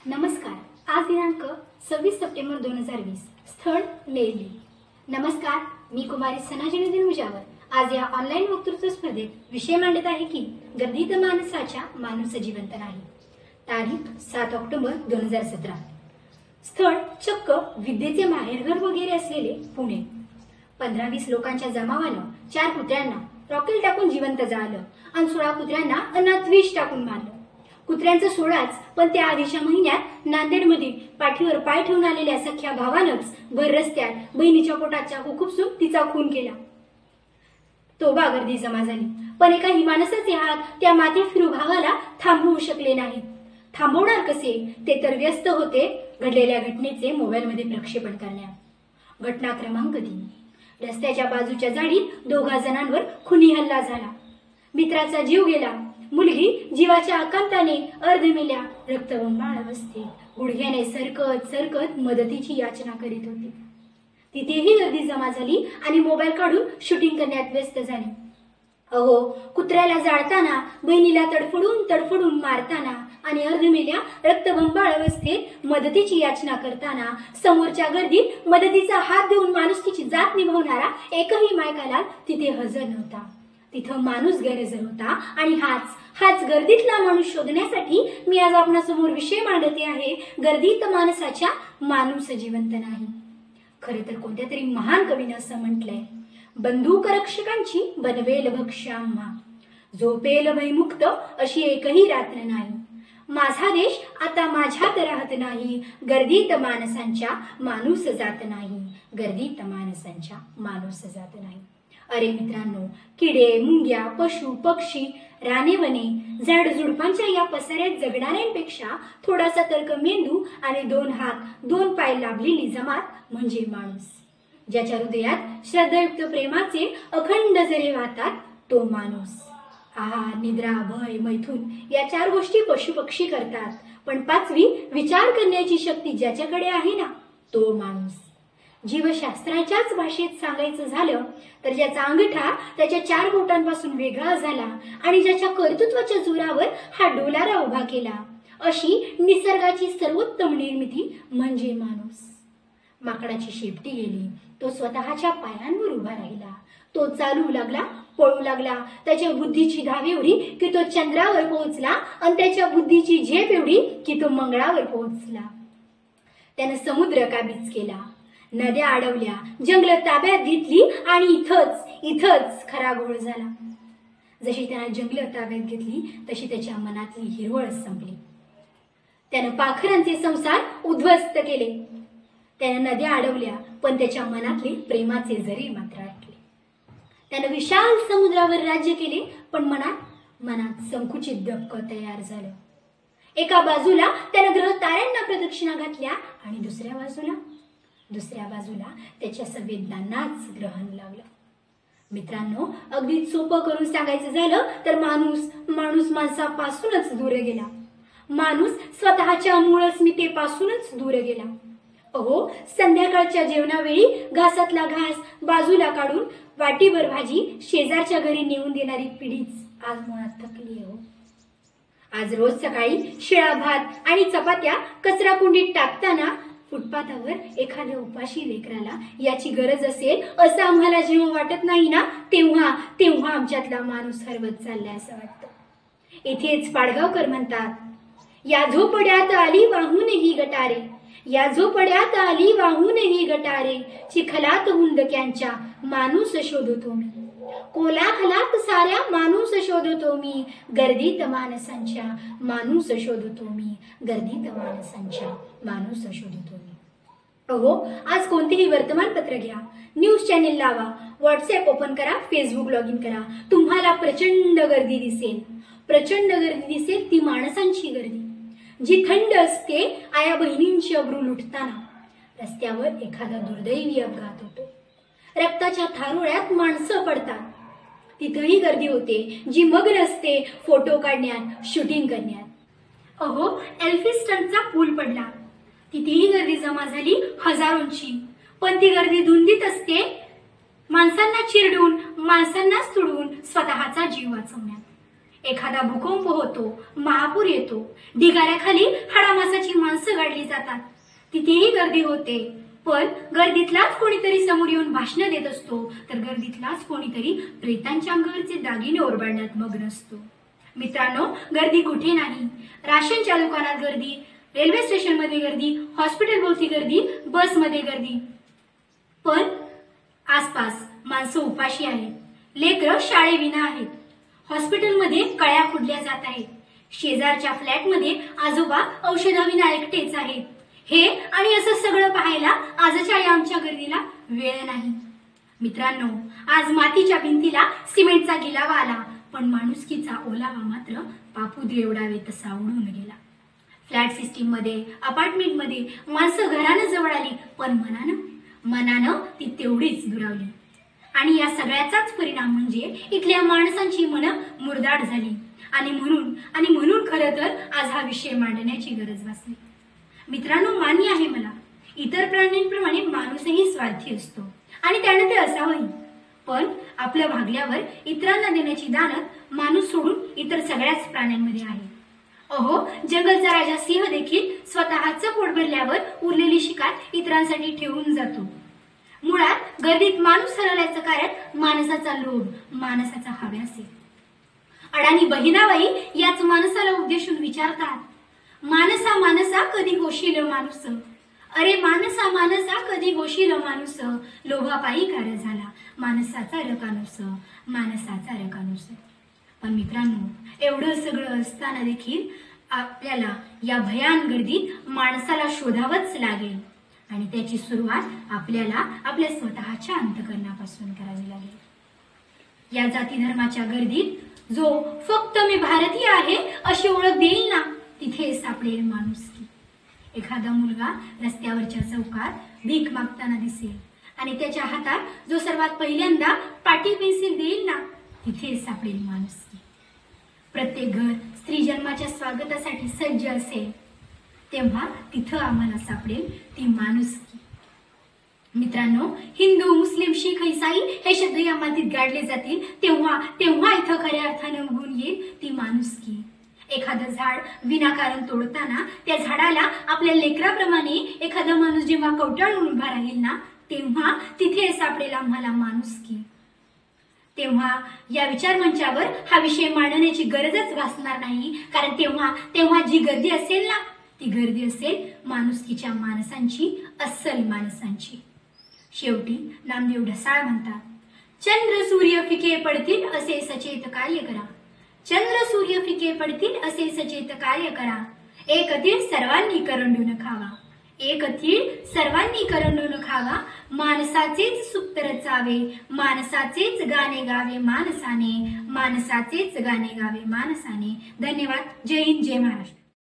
नमस्कार. आज दिनांक 26 सप्टेंबर 2020. स्थळ नेरली. नमस्कार, मी कुमारी सनाजनुद्दीन मुजावर. आज या ऑनलाईन वक्तृत्व स्पर्धेत विषय मांडत आहे की गर्दीत माणसाच्या माणूस जिवंत नाही. तारीख 7 ऑक्टोबर 2017. स्थळ चक्क विद्येचे माहेरघर वगैरे असलेले पुणे. 15-20 लोकांच्या जमावानं 4 कुत्र्यांना रॉकेल टाकून जिवंत जाळलं आणि 16 कुत्र्यांना अन्नात विष टाकून मारलं. कुत्र्यांचा सोडाच, पण त्या आधीच्या महिन्यात नांदेडमध्ये पाठीवर पाय ठेवून आलेल्या सख्या भावानंच भर रस्त्यात बहिणीच्या पोटात चाकू खुपसून तिचा खून केला. तोबा गर्दी जमा झाली, पण एका हिमानसाचे हात त्या माती फिरू भावाला थांबवू शकले नाहीत. थांबवणार कसे ते तर व्यस्त होते घडलेल्या घटनेचे मोबाईलमध्ये प्रक्षेपण करण्यात. घटना क्रमांक 3. रस्त्याच्या बाजूच्या झाडीत 2 जणांवर खुनी हल्ला झाला. मित्राचा जीव गेला. मुलगी जीवाच्या आकांताने अर्धमेल्या रक्तबंबाळ अवस्थेत गुडघ्याने सरकत सरकत मदतीची याचना करीत होती. तिथेही गर्दी जमा झाली आणि मोबाईल काढून शूटिंग करण्यात व्यस्त झाली. अहो, कुत्र्याला जाळताना, बहिणीला तडफडून तडफडून मारताना आणि अर्धमेल्या रक्तबंबाळ अवस्थेत मदतीची याचना करताना समोरच्या गर्दीत मदतीचा हात देऊन माणुसकीची जात निभावणारा एकही मायकाला तिथे हजर नव्हता. तिथं माणूस गैरहजर होता आणि हाच गर्दीतला माणूस शोधण्यासाठी मी आज आपणासमोर विषय मांडते आहे. गर्दीत माणसाच्या माणूस जिवंत नाही. खरे तर कोणत्या तरी महान कवीनं असं म्हटलंय, बंदूक रक्षकांची बनवेल भक्ष्याम्हा, झोपेल भयमुक्त अशी एकही रात्र नाही. माझा देश आता माझ्यात राहत नाही, गर्दीत माणसांच्या माणूस जात नाही, गर्दीत माणसांच्या माणूस जात नाही. अरे मित्रांनो, किडे, मुंग्या, पशु, पक्षी, रानेवने, झाडझुडपांच्या या पसाऱ्यात जगणाऱ्यांपेक्षा थोडासा तर्क मेंदू आणि 2 हात 2 पाय लाभलेली जमात म्हणजे माणूस. ज्याच्या हृदयात श्रद्धायुक्त प्रेमाचे अखंड झरे वाहतात तो माणूस. आहार, निद्रा, भय, मैथून या 4 गोष्टी पशुपक्षी करतात, पण 5वी विचार करण्याची शक्ती ज्याच्याकडे आहे ना, तो माणूस. जीवशास्त्राच्याच भाषेत सांगायचं झालं तर ज्याचा अंगठा त्याच्या 4 बोटांपासून वेगळा झाला आणि ज्याच्या कर्तृत्वाच्या जोरावर हा डोलारा उभा केला, अशी निसर्गाची सर्वोत्तम निर्मिती म्हणजे माणूस. माकडाची शेपटी गेली, तो स्वतःच्या पायांवर उभा राहिला. तो चालू लागला, पळू लागला. त्याच्या बुद्धीची धाव एवढी की तो चंद्रावर पोहोचला आणि त्याच्या बुद्धीची झेप एवढी की तो मंगळावर पोहोचला. त्यानं समुद्र काबीज केला, नद्या अडवल्या, जंगल ताब्यात घेतली आणि इथंच खरा घोळ झाला. जशी त्यानं जंगल ताब्यात घेतली तशी त्याच्या मनातली हिरवळच संपली. त्यानं पाखरांचे संसार उद्ध्वस्त केले. त्यानं नद्या अडवल्या, पण त्याच्या मनातले प्रेमाचे झरे मात्र अटले. त्यानं विशाल समुद्रावर राज्य केले, पण मनात संकुचित डबकं तयार झालं. एका बाजूला त्यानं ग्रह ताऱ्यांना प्रदक्षिणा घातल्या आणि दुसऱ्या बाजूला त्याच्या संवेदनांनाच ग्रहण लागलं. मित्रांनो, अगदी सोपं करून सांगायचं झालं तर माणूस माणसापासूनच दूर गेला. माणूस स्वतःच्या मूळ अस्मितेपासूनच दूर गेला. अहो, संध्याकाळच्या जेवणावेळी घासातला घास बाजूला काढून वाटीभर भाजी शेजारच्या घरी नेऊन देणारी पिढीच आज मुळात थकली. हो, आज रोज सकाळी शिळा भात आणि चपात्या कचरा कुंडीत टाकताना फुटपाथावर एखाद्या उपाशी लेकराला याची गरज असेल असं आम्हाला जेव्हा वाटत नाही ना, तेव्हा आमच्यातला माणूस हरवत चाललाय असं वाटतं. इथेच पाडगावकर म्हणतात, या झोपड्यात आली वाहून ही गटारे, या झोपड्यात आली वाहून ही गटारे, चिखलात हुंदक्यांच्या माणूस शोधतो मी, कोलाहलात साऱ्या माणूस शोधतो मी, गर्दीत माणसांच्या माणूस शोधतो मी, गर्दीत माणसांच्या माणूस शोधतो मी. अहो, आज कोणतेही वर्तमानपत्र घ्या, न्यूज चॅनेल लावा, व्हॉट्सअप ओपन करा, फेसबुक लॉग इन करा, तुम्हाला प्रचंड गर्दी दिसेल. ती माणसांची गर्दी, जी थंड असते आया बहिणींची अब्रू लुटताना. रस्त्यावर एखादा दुर्दैवी अपघात होतो, रक्ताच्या थारोळ्यात माणसं पडतात, तिथेही गर्दी होते, जी मग्न असते फोटो काढण्यात, शूटिंग करण्यात. अहो, एल्फिन्स्टनचा पूल पडला, तिथेही गर्दी जमा झाली हजारोंची, पण ती गर्दी धुंदीत असते माणसांना चिरडून, माणसांनाच तुडवून स्वतःचा जीव वाचवण्यात. एखादा भूकंप होतो, महापूर येतो, ढिगाऱ्याखाली हाडामासाची माणसं गाडली जातात, तिथेही गर्दी होते. पण गर्दीतलाच कोणीतरी समोर येऊन भाषण देत असतो, तर गर्दीतलाच कोणीतरी प्रेतांच्या अंगावरचे दागिने ओरबाडण्यात मग्न असतो. मित्रांनो, गर्दी कुठे नाही. राशनच्या दुकानात गर्दी, रेल्वे स्टेशनमध्ये गर्दी, हॉस्पिटलभोवती गर्दी, बसमध्ये गर्दी. पण आसपास माणसं उपाशी आहेत, लेकरं शाळेविना आहेत, हॉस्पिटलमध्ये कळ्या फुडल्या जात आहेत, शेजारच्या फ्लॅटमध्ये आजोबा औषधाविना एकटेच आहेत. हे आणि असं सगळं पाहायला आजच्या या आमच्या गर्दीला वेळ नाही. मित्रांनो, आज मातीच्या भिंतीला सिमेंटचा गिलावा आला, पण माणुसकीचा ओलावा मात्र पापुद्रे उडावे तसा उडून गेला. फ्लॅट सिस्टीम मध्ये, अपार्टमेंट मध्ये माणसं घरानं जवळ आली, पण मनानं ती तेवढीच दुरावली. आणि या सगळ्याचाच परिणाम म्हणजे इथल्या माणसांची मनं मुरदाड झाली. आणि म्हणून खरं तर आज हा विषय मांडण्याची गरज भासली. मित्रांनो, मान्य आहे मला, इतर प्राण्यांप्रमाणे माणूसही स्वार्थी असतो आणि त्याने ते असावंही. पण आपल्या भागल्यावर इतरांना देण्याची दानत माणूस सोडून इतर सगळ्याच प्राण्यांमध्ये आहे. अहो, जंगलचा राजा सिंह देखील स्वतःचं पोट भरल्यावर उरलेली शिकार इतरांसाठी ठेवून जातो. मुळात गर्दीत माणूस हरवल्याचं कारण माणसाचा लोभ, माणसाचा हव्यास आहे. अडाणी बहिणाबाई याच माणसाला उद्देशून विचारतात, मानसा मानसा कधी होशील माणूस, अरे मानसा मानसा कधी होशील माणूस, लोभापायी कार झाला माणसाचा रकानुस, माणसाचा रकानुस. पण मित्रांनो, एवढं सगळं असताना देखील आपल्याला या भयान गर्दीत माणसाला शोधावंच लागेल. आणि त्याची सुरुवात आपल्याला आपल्या स्वतःच्या अंतःकरणापासून करावी लागेल. या जाती धर्माच्या गर्दीत जो फक्त मी भारतीय आहे अशी ओळख देईल ना, तिथे सापडेल माणुसकी. एखादा मुलगा रस्त्यावरच्या चौकात भीक मागताना दिसेल आणि त्याच्या हातात जो सर्वात पहिल्यांदा पाटी पेन्सिल देईल ना, तिथे सापडेल माणुसकी. प्रत्येक घर स्त्री जन्माच्या स्वागतासाठी सज्ज असेल, तेव्हा तिथं आम्हाला सापडेल ती माणुसकी. मित्रांनो, हिंदू, मुस्लिम, शीख, ईसाई हे शब्द या मातीत गाडले जातील, तेव्हा इथं खऱ्या अर्थानं उगवून येईल ती माणुसकी. एखादं झाड विनाकारण तोडताना त्या झाडाला आपल्या लेकराप्रमाणे एखादा माणूस जेव्हा कवटाळून उभा राहील ना, तेव्हा तिथे सापडेल आम्हाला माणुसकी. तेव्हा या विचारमंचावर हा विषय मांडण्याची गरजच भासणार नाही, कारण तेव्हा जी गर्दी असेल ना, ती गर्दी असेल माणुसकीच्या माणसांची, अस्सल माणसांची. शेवटी नामदेव ढसाळ म्हणतात, चंद्र सूर्य फिके पडतील असे सचेत कार्य करा, चंद्र सूर्य फिके पडतील असे सचेत कार्य करा, एक तीळ सर्वांनी करंडून खावा, एक तीळ सर्वांनी करंडून खावा, माणसाचेच सुक्त रचावे, माणसाचेच गाणे गावे माणसाने, माणसाचेच गाणे गावे माणसाने. धन्यवाद. जय हिंद, जय महाराष्ट्र.